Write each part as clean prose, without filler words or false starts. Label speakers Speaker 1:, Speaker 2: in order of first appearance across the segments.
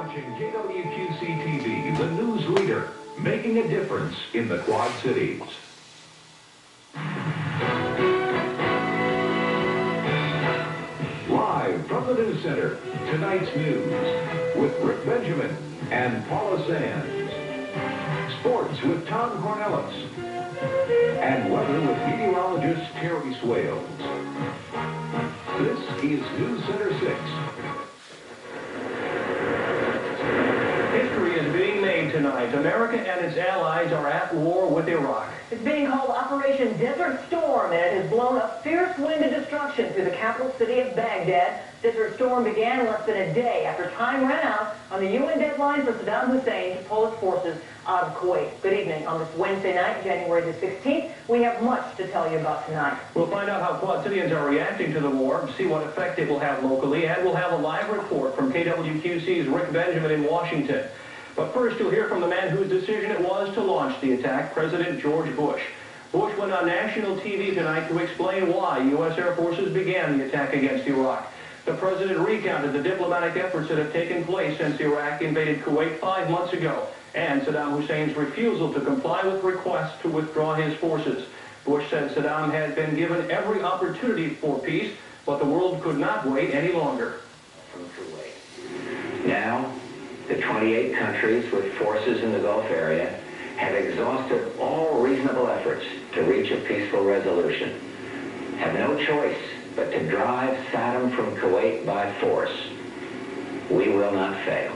Speaker 1: watching KWQC TV, the news leader, making a difference in the Quad Cities. Live from the News Center, tonight's news with Rick Benjamin and Paula Sands. Sports with Tom Cornelis. And weather with meteorologist Terry Swales. This is News Center 6.
Speaker 2: History is being made tonight. America and its allies are at war with Iraq.
Speaker 3: It's being called Operation Desert Storm, and it has blown a fierce wind of destruction through the capital city of Baghdad. Desert Storm began less than a day after time ran out on the UN deadline for Saddam Hussein to pull his forces out of Kuwait. Good evening. On this Wednesday night, January the 16th, we have much to tell you about tonight.
Speaker 2: We'll find out how Quad Cityans are reacting to the war, see what effect it will have locally, and we'll have a live report from KWQC's Rick Benjamin in Washington. But first, you'll hear from the man whose decision it was to launch the attack, President George Bush. Bush went on national TV tonight to explain why U.S. Air Forces began the attack against Iraq. The president recounted the diplomatic efforts that have taken place since Iraq invaded Kuwait 5 months ago, and Saddam Hussein's refusal to comply with requests to withdraw his forces. Bush said Saddam had been given every opportunity for peace, but the world could not wait any longer.
Speaker 4: From Kuwait. Now, the 28 countries with forces in the Gulf area have exhausted all reasonable efforts to reach a peaceful resolution, have no choice but to drive Saddam from Kuwait by force. We will not fail.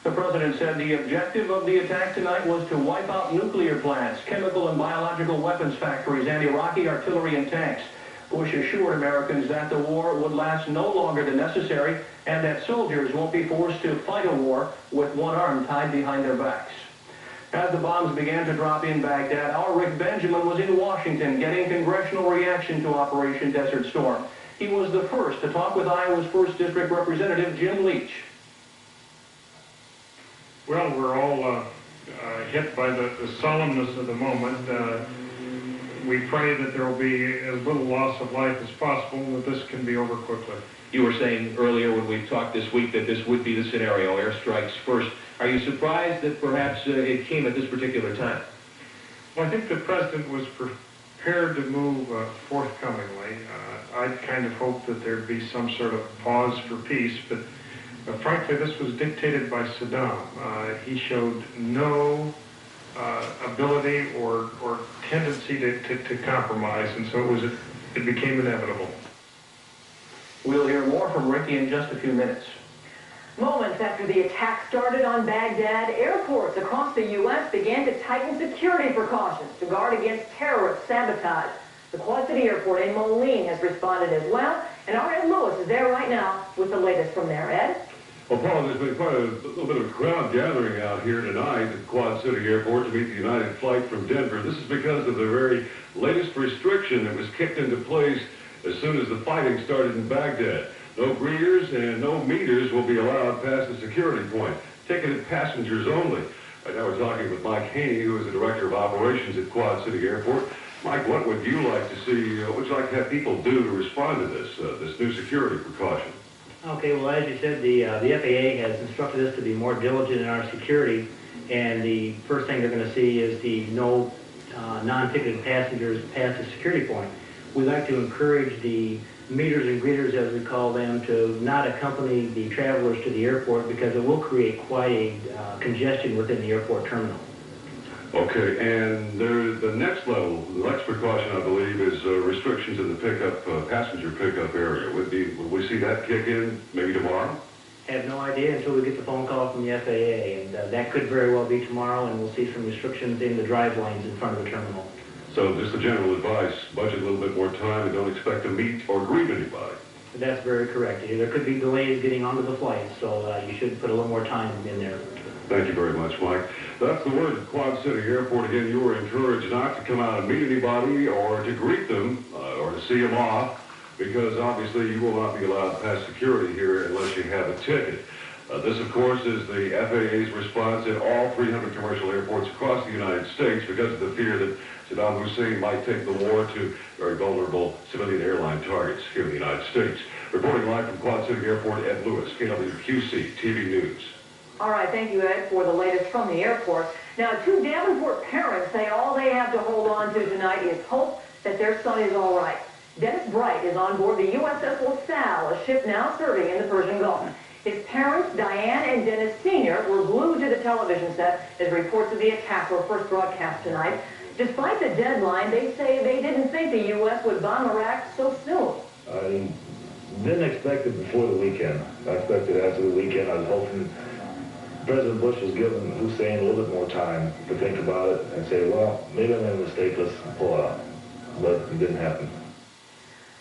Speaker 2: The president said the objective of the attack tonight was to wipe out nuclear plants, chemical and biological weapons factories, and Iraqi artillery and tanks. Bush assured Americans that the war would last no longer than necessary and that soldiers won't be forced to fight a war with one arm tied behind their backs. As the bombs began to drop in Baghdad, our Rick Benjamin was in Washington getting congressional reaction to Operation Desert Storm. He was the first to talk with Iowa's 1st District Representative Jim Leach.
Speaker 5: Well, we're all hit by the solemnness of the moment. We pray that there will be as little loss of life as possible, that this can be over quickly.
Speaker 6: You were saying earlier when we talked this week that this would be the scenario, airstrikes first. Are you surprised that perhaps it came at this particular time?
Speaker 5: Well, I think the president was prepared to move forthcomingly. I'd kind of hoped that there'd be some sort of pause for peace, but frankly, this was dictated by Saddam. He showed no ability or tendency to compromise, and so it became inevitable.
Speaker 2: We'll hear more from Ricky in just a few minutes.
Speaker 3: Moments after the attack started on Baghdad, airports across the U.S. began to tighten security precautions to guard against terrorist sabotage. The Quad City Airport in Moline has responded as well, and our Ed Lewis is there right now with the latest from there. Ed?
Speaker 7: Well, Paul, there's been quite a little bit of a crowd gathering out here tonight at Quad City Airport to meet the United flight from Denver. This is because of the very latest restriction that was kicked into place as soon as the fighting started in Baghdad. No greeters and no meters will be allowed past the security point. Ticketed passengers only. Right now we're talking with Mike Haney, who is the Director of Operations at Quad City Airport. Mike, what would you like to see, what would you like to have people do to respond to this new security precaution?
Speaker 8: Okay, well, as you said, the FAA has instructed us to be more diligent in our security, and the first thing they're going to see is the no non-ticketed passengers past the security point. We like to encourage the meters and greeters, as we call them, to not accompany the travelers to the airport because it will create quite a congestion within the airport terminal.
Speaker 7: Okay, and the next level, the next precaution, I believe, is restrictions in the pickup, passenger pickup area. Would we see that kick in maybe tomorrow?
Speaker 8: Have no idea until we get the phone call from the FAA, and that could very well be tomorrow, and we'll see some restrictions in the drive lanes in front of the terminal.
Speaker 7: So just the general advice, budget a little bit more time and don't expect to meet or greet anybody.
Speaker 8: That's very correct. There could be delays getting onto the flight, so you should put a little more time in there.
Speaker 7: Thank you very much, Mike. That's the word at Quad City Airport. Again, you were encouraged not to come out and meet anybody or to greet them or to see them off, because obviously you will not be allowed past security here unless you have a ticket. This, of course, is the FAA's response in all 300 commercial airports across the United States because of the fear that Saddam Hussein might take the war to very vulnerable civilian airline targets here in the United States. Reporting live from Quad City Airport, Ed Lewis, KWQC TV News.
Speaker 3: All right, thank you, Ed, for the latest from the airport. Now, two Davenport parents say all they have to hold on to tonight is hope that their son is all right. Dennis Bright is on board the USS LaSalle, a ship now serving in the Persian Gulf. His parents, Diane and Dennis Sr., were glued to the television set as reports of the attack were first broadcast tonight. Despite the deadline, they say they didn't think the U.S. would bomb Iraq so soon.
Speaker 9: I didn't expect it before the weekend. I expected after the weekend. I was hoping President Bush was giving Hussein a little bit more time to think about it and say, well, maybe I made a mistake, let's pull out. But it didn't happen.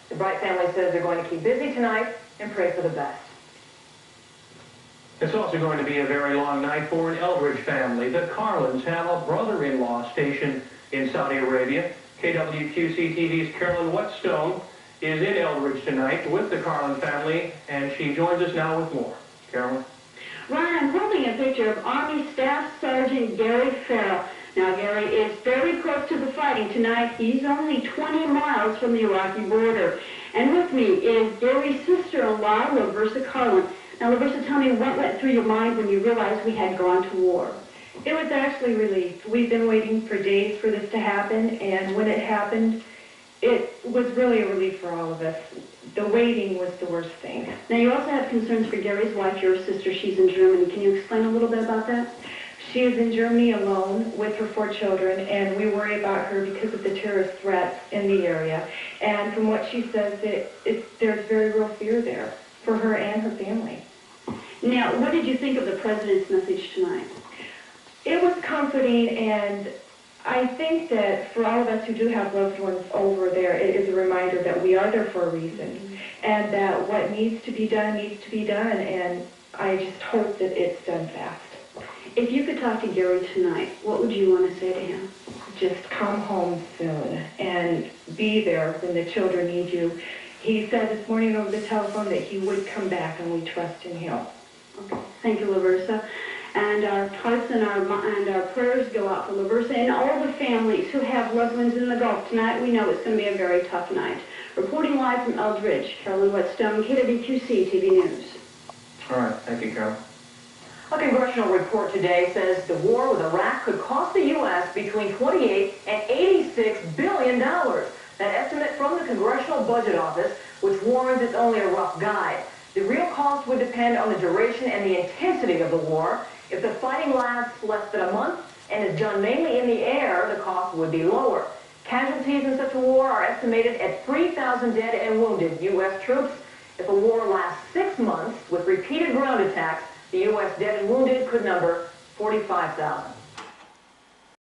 Speaker 3: The Bright family says they're going to keep busy tonight and pray for the best.
Speaker 2: It's also going to be a very long night for an Eldridge family. The Carlins have a brother-in-law stationed in Saudi Arabia. KWQC TV's Carolyn Whetstone is in Eldridge tonight with the Carlin family, and she joins us now with more. Carolyn?
Speaker 10: Ryan, I'm holding a picture of Army Staff Sergeant Gary Farrell. Now, Gary is very close to the fighting tonight. He's only 20 miles from the Iraqi border. And with me is Gary's sister-in-law, Laversa Carlin. Now, Laversa, tell me what went through your mind when you realized we had gone to war?
Speaker 11: It was actually relief. We've been waiting for days for this to happen, and when it happened, it was really a relief for all of us. The waiting was the worst thing.
Speaker 10: Now, you also have concerns for Gary's wife, your sister. She's in Germany. Can you explain a little bit about that?
Speaker 11: She is in Germany alone with her 4 children, and we worry about her because of the terrorist threats in the area. And from what she says, there's very real fear there for her and her family.
Speaker 10: Now, what did you think of the President's message tonight?
Speaker 11: It was comforting, and I think that for all of us who do have loved ones over there, it is a reminder that we are there for a reason, and that what needs to be done, and I just hope that it's done fast.
Speaker 10: If you could talk to Gary tonight, what would you want to say to him?
Speaker 11: Just come home soon and be there when the children need you. He said this morning over the telephone that he would come back, and we trust in him.
Speaker 10: Okay. Thank you, Laversa. And our hearts and our prayers go out for Laversa and all the families who have loved ones in the Gulf tonight. We know it's going to be a very tough night. Reporting live from Eldridge, Carolyn Whetstone, KWQC TV News.
Speaker 2: All right. Thank you, Carol.
Speaker 3: A congressional report today says the war with Iraq could cost the U.S. between $28 and $86 billion. That estimate from the Congressional Budget Office, which warns it's only a rough guide. The real cost would depend on the duration and the intensity of the war. If the fighting lasts less than a month and is done mainly in the air, the cost would be lower. Casualties in such a war are estimated at 3,000 dead and wounded U.S. troops. If a war lasts 6 months with repeated ground attacks, the U.S. dead and wounded could number 45,000.